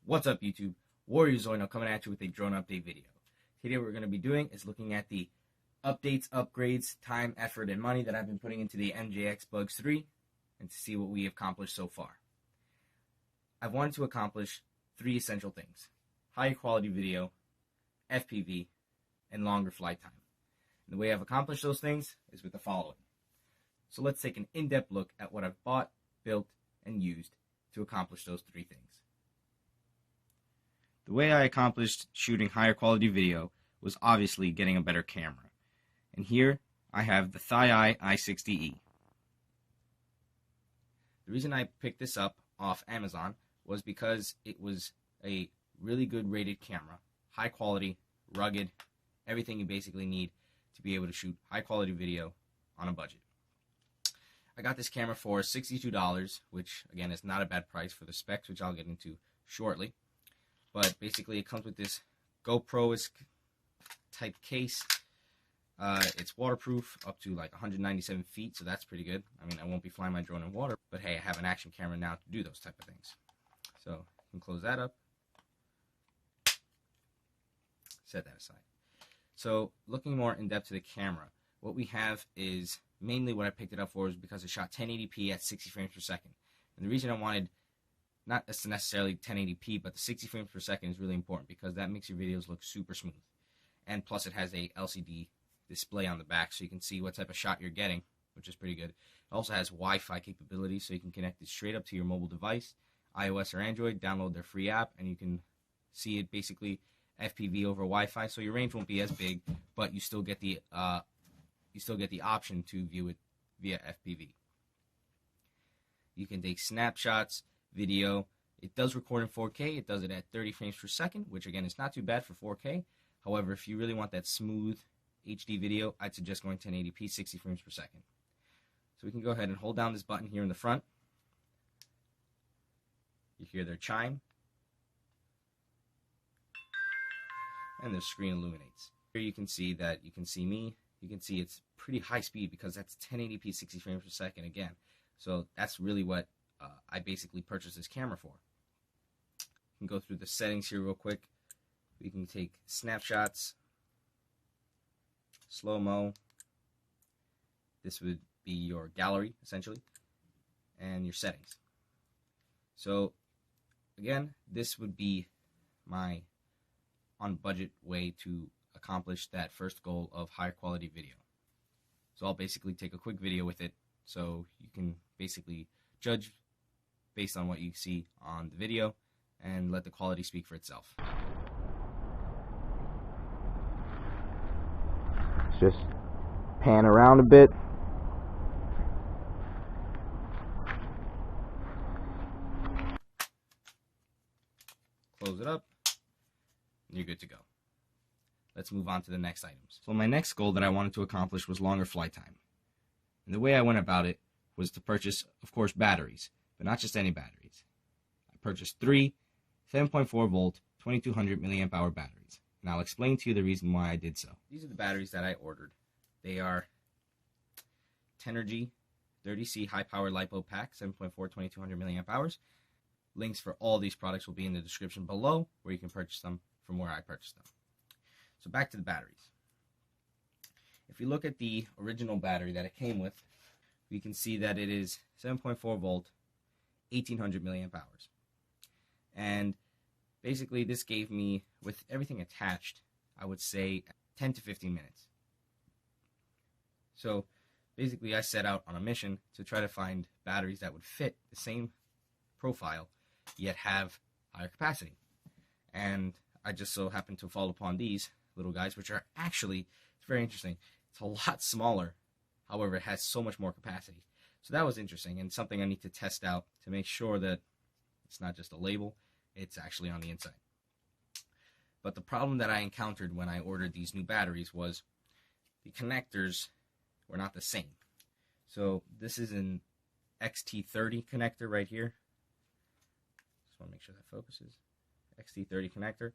What's up, YouTube? Warriorzoid coming at you with a drone update video. Today what we're going to be doing is looking at the updates, upgrades, time, effort, and money that I've been putting into the Mjx Bugs 3 and to see what we have accomplished so far. I've wanted to accomplish 3 essential things: higher quality video, FPV, and longer flight time. And the way I've accomplished those things is with the following. So let's take an in-depth look at what I've bought, built, and used to accomplish those 3 things. The way I accomplished shooting higher quality video was obviously getting a better camera. And here I have the Thai i60E. The reason I picked this up off Amazon was because it was a really good rated camera, high quality, rugged, everything you basically need to be able to shoot high quality video on a budget. I got this camera for $62, which again is not a bad price for the specs, which I'll get into shortly. But basically it comes with this GoPro-esque type case. It's waterproof up to like 197 feet, so that's pretty good. I mean, I won't be flying my drone in water, but hey, I have an action camera now to do those type of things. So you can close that up. Set that aside. So looking more in depth to the camera, what we have is mainly what I picked it up for is because it shot 1080p at 60 frames per second. And the reason I wanted not necessarily 1080p, but the 60 frames per second is really important because that makes your videos look super smooth. And plus it has a LCD display on the back so you can see what type of shot you're getting, which is pretty good. It also has Wi-Fi capability so you can connect it straight up to your mobile device, iOS or Android, download their free app, and you can see it basically FPV over Wi-Fi, so your range won't be as big, but you still get the option to view it via FPV. You can take snapshots, video. It does record in 4K. It does it at 30 frames per second, which again is not too bad for 4K. However, if you really want that smooth HD video, I'd suggest going 1080p, 60 frames per second. So we can go ahead and hold down this button here in the front. You hear their chime, and the screen illuminates. Here you can see that you can see me. You can see it's pretty high speed because that's 1080p 60 frames per second again. So that's really what I basically purchased this camera for. You can go through the settings here real quick. We can take snapshots, slow-mo. This would be your gallery essentially, and your settings. So again, this would be my on budget way to accomplish that first goal of higher quality video. So I'll basically take a quick video with it so you can basically judge based on what you see on the video and let the quality speak for itself. Just pan around a bit. Close it up, and you're good to go. Let's move on to the next items. So my next goal that I wanted to accomplish was longer flight time. And the way I went about it was to purchase, of course, batteries, but not just any batteries. I purchased 3 7.4 volt, 2200 milliamp hour batteries. And I'll explain to you the reason why I did so. These are the batteries that I ordered. They are Tenergy 30C high power LiPo pack, 7.4, 2200 milliamp hours. Links for all these products will be in the description below where you can purchase them from where I purchased them. So back to the batteries. If you look at the original battery that it came with, we can see that it is 7.4 volt, 1800 milliamp hours. And basically this gave me, with everything attached, I would say 10 to 15 minutes. So basically I set out on a mission to try to find batteries that would fit the same profile yet have higher capacity. And I just so happened to fall upon these little guys, which are actually, it's very interesting. It's a lot smaller, however, it has so much more capacity. So that was interesting and something I need to test out to make sure that it's not just a label, it's actually on the inside. But the problem that I encountered when I ordered these new batteries was the connectors were not the same. So this is an XT30 connector right here. Just want to make sure that focuses. XT30 connector.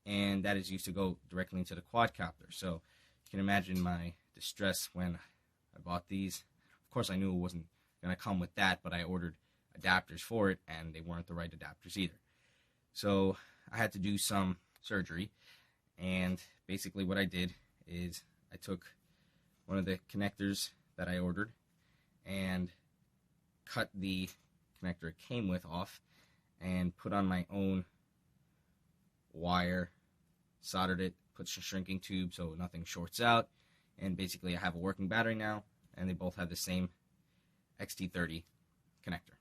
And that is used to go directly into the quadcopter. So you can imagine my distress when I bought these. Of course, I knew it wasn't going to come with that, but I ordered adapters for it, and they weren't the right adapters either. So I had to do some surgery, and basically what I did is I took one of the connectors that I ordered and cut the connector it came with off and put on my own wire, soldered it, put a shrinking tube so nothing shorts out, and basically I have a working battery now, and they both have the same XT30 connector.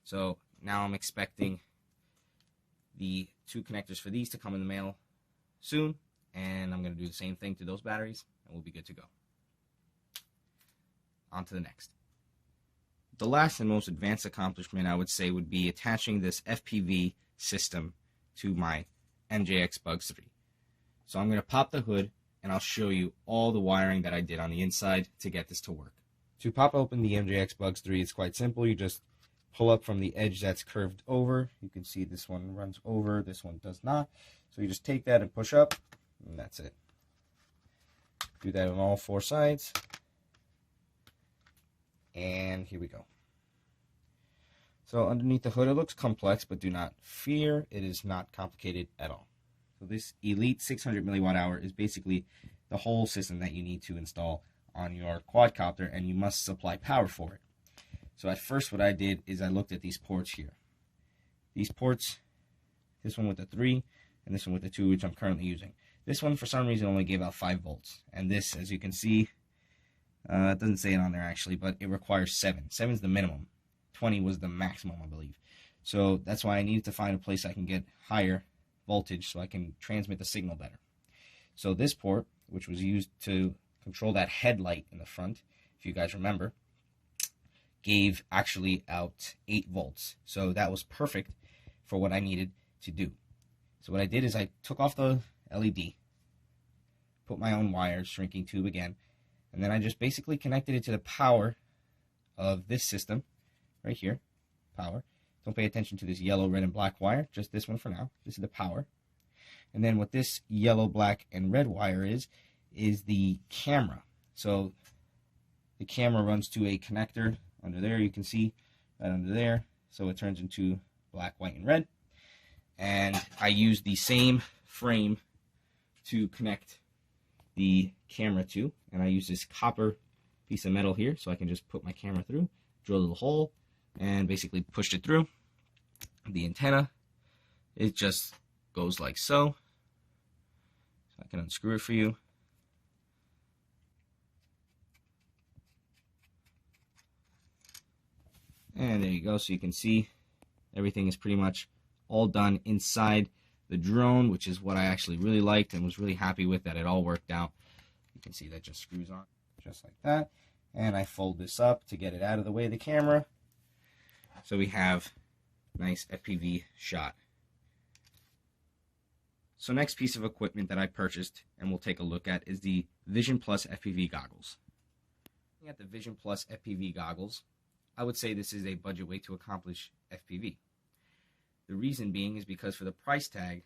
So now I'm expecting the two connectors for these to come in the mail soon, and I'm going to do the same thing to those batteries, and we'll be good to go. On to the next. The last and most advanced accomplishment I would say would be attaching this FPV system to my Mjx Bugs 3. So I'm going to pop the hood and I'll show you all the wiring that I did on the inside to get this to work. To pop open the Mjx Bugs 3, it's quite simple. You just pull up from the edge that's curved over. You can see this one runs over, this one does not. So you just take that and push up, and that's it. Do that on all four sides. And here we go. So underneath the hood it looks complex, but do not fear, it is not complicated at all. So this Elite 600 milliwatt hour is basically the whole system that you need to install on your quadcopter, and you must supply power for it. So at first what I did is I looked at these ports here. These ports, this one with the 3 and this one with the 2, which I'm currently using. This one for some reason only gave out 5 volts, and this, as you can see, it doesn't say it on there actually, but it requires 7. 7 is the minimum. 20 was the maximum, I believe. So that's why I needed to find a place I can get higher voltage so I can transmit the signal better. So this port, which was used to control that headlight in the front, if you guys remember, gave actually out 8 volts. So that was perfect for what I needed to do. So what I did is I took off the LED, put my own wire, shrinking tube again, and then I just basically connected it to the power of this system right here. Power. Don't pay attention to this yellow, red, and black wire, just this one for now. This is the power. And then what this yellow, black, and red wire is the camera. So the camera runs to a connector under there, you can see, right under there. So it turns into black, white, and red. And I use the same frame to connect the camera to, and I use this copper piece of metal here so I can just put my camera through, drill a little hole, and basically pushed it through. The antenna, it just goes like so. So I can unscrew it for you. And there you go. So you can see everything is pretty much all done inside the drone, which is what I actually really liked and was really happy with, that it all worked out. You can see that just screws on just like that. And I fold this up to get it out of the way of the camera. So we have a nice FPV shot. So next piece of equipment that I purchased and we'll take a look at is the Vision Plus FPV goggles. Looking at the Vision Plus FPV goggles, I would say this is a budget way to accomplish FPV. The reason being is because for the price tag,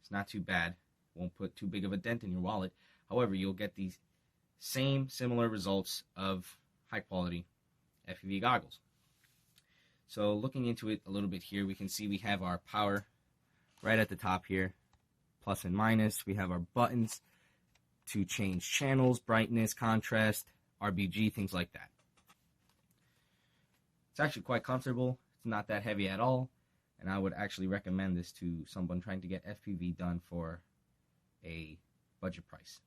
it's not too bad. Won't put too big of a dent in your wallet. However, you'll get these similar results of high quality FPV goggles. So looking into it a little bit here, we can see we have our power right at the top here, plus and minus. We have our buttons to change channels, brightness, contrast, RBG, things like that. It's actually quite comfortable. It's not that heavy at all. And I would actually recommend this to someone trying to get FPV done for a budget price.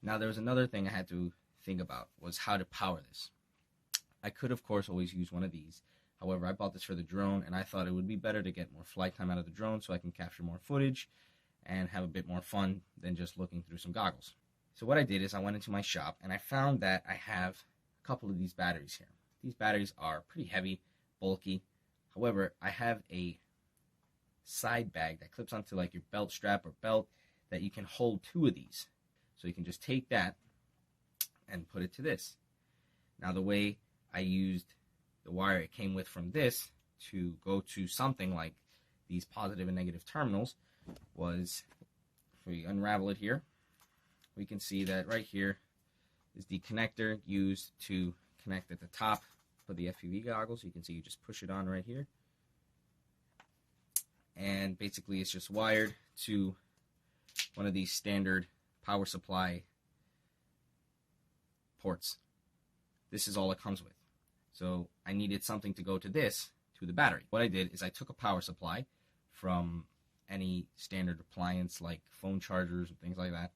Now there was another thing I had to think about, was how to power this. I could of course always use one of these. However, I bought this for the drone and I thought it would be better to get more flight time out of the drone so I can capture more footage and have a bit more fun than just looking through some goggles. So what I did is I went into my shop and I found that I have a couple of these batteries here. These batteries are pretty heavy, bulky. However, I have a side bag that clips onto like your belt strap or belt that you can hold 2 of these. So you can just take that and put it to this. Now the way I used the wire it came with from this to go to something like these positive and negative terminals was, if we unravel it here, we can see that right here is the connector used to connect at the top for the FPV goggles. You can see you just push it on right here, and basically it's just wired to one of these standard power supply ports. This is all it comes with. So I needed something to go to this, to the battery. What I did is I took a power supply from any standard appliance like phone chargers and things like that.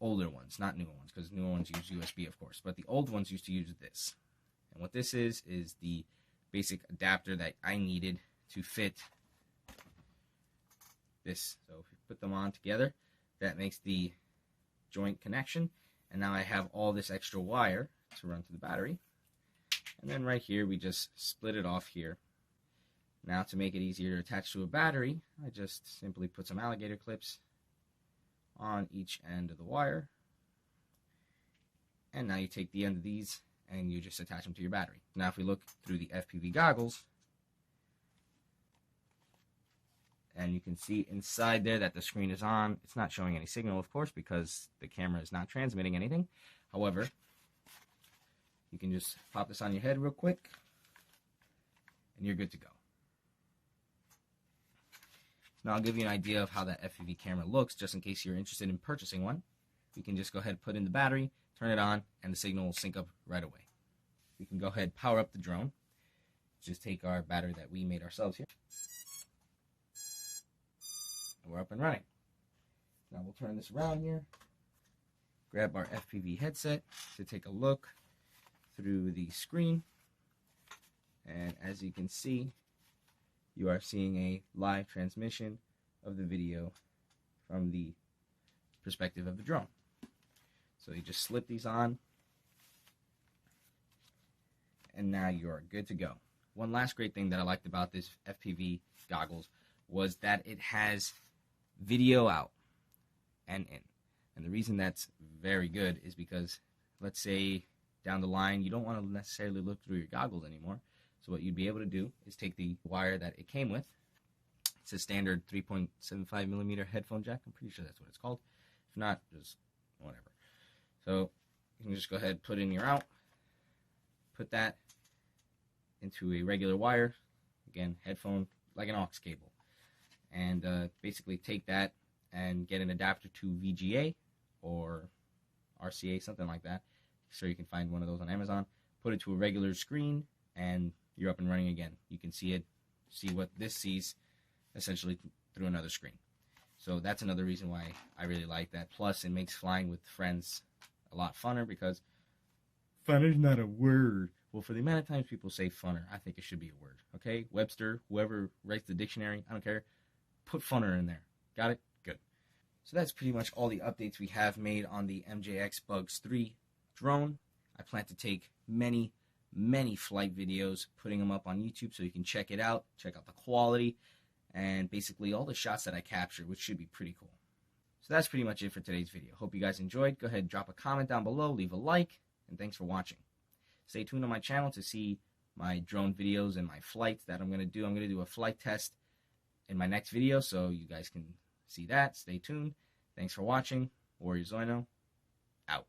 Older ones, not newer ones, because newer ones use USB, of course, but the old ones used to use this. And what this is the basic adapter that I needed to fit this. So if you put them on together, that makes the joint connection, and now I have all this extra wire to run to the battery. And then right here we just split it off here. Now to make it easier to attach to a battery, I just simply put some alligator clips on each end of the wire, and now you take the end of these and you just attach them to your battery. Now if we look through the FPV goggles, and you can see inside there that the screen is on. It's not showing any signal, of course, because the camera is not transmitting anything. However, you can just pop this on your head real quick and you're good to go. Now I'll give you an idea of how that FPV camera looks, just in case you're interested in purchasing one. You can just go ahead and put in the battery, turn it on, and the signal will sync up right away. We can go ahead and power up the drone. Just take our battery that we made ourselves here. And we're up and running. Now we'll turn this around here, grab our FPV headset to take a look through the screen. And as you can see, you are seeing a live transmission of the video from the perspective of the drone. So you just slip these on, and now you are good to go. One last great thing that I liked about this FPV goggles was that it has video out and in. And the reason that's very good is because, let's say down the line you don't want to necessarily look through your goggles anymore. So what you'd be able to do is take the wire that it came with. It's a standard 3.75 millimeter headphone jack. I'm pretty sure that's what it's called. If not, just whatever. So you can just go ahead and put in your out. Put that into a regular wire. Again, headphone, like an aux cable. And basically take that and get an adapter to VGA or RCA, something like that. So you can find one of those on Amazon. Put it to a regular screen, and you're up and running again. You can see what this sees essentially through another screen. So that's another reason why I really like that. Plus, it makes flying with friends a lot funner, because funner's not a word. Well, for the amount of times people say funner, I think it should be a word. Okay? Webster, whoever writes the dictionary, I don't care. Put funner in there. Got it? Good. So that's pretty much all the updates we have made on the Mjx Bugs 3 drone. I plan to take many flight videos, putting them up on YouTube so you can check it out, check out the quality, and basically all the shots that I captured, which should be pretty cool. So that's pretty much it for today's video. Hope you guys enjoyed. Go ahead and drop a comment down below, leave a like, and thanks for watching. Stay tuned on my channel to see my drone videos and my flights that I'm going to do. I'm going to do a flight test in my next video, so you guys can see that. Stay tuned. Thanks for watching. Warrior Zoino, out.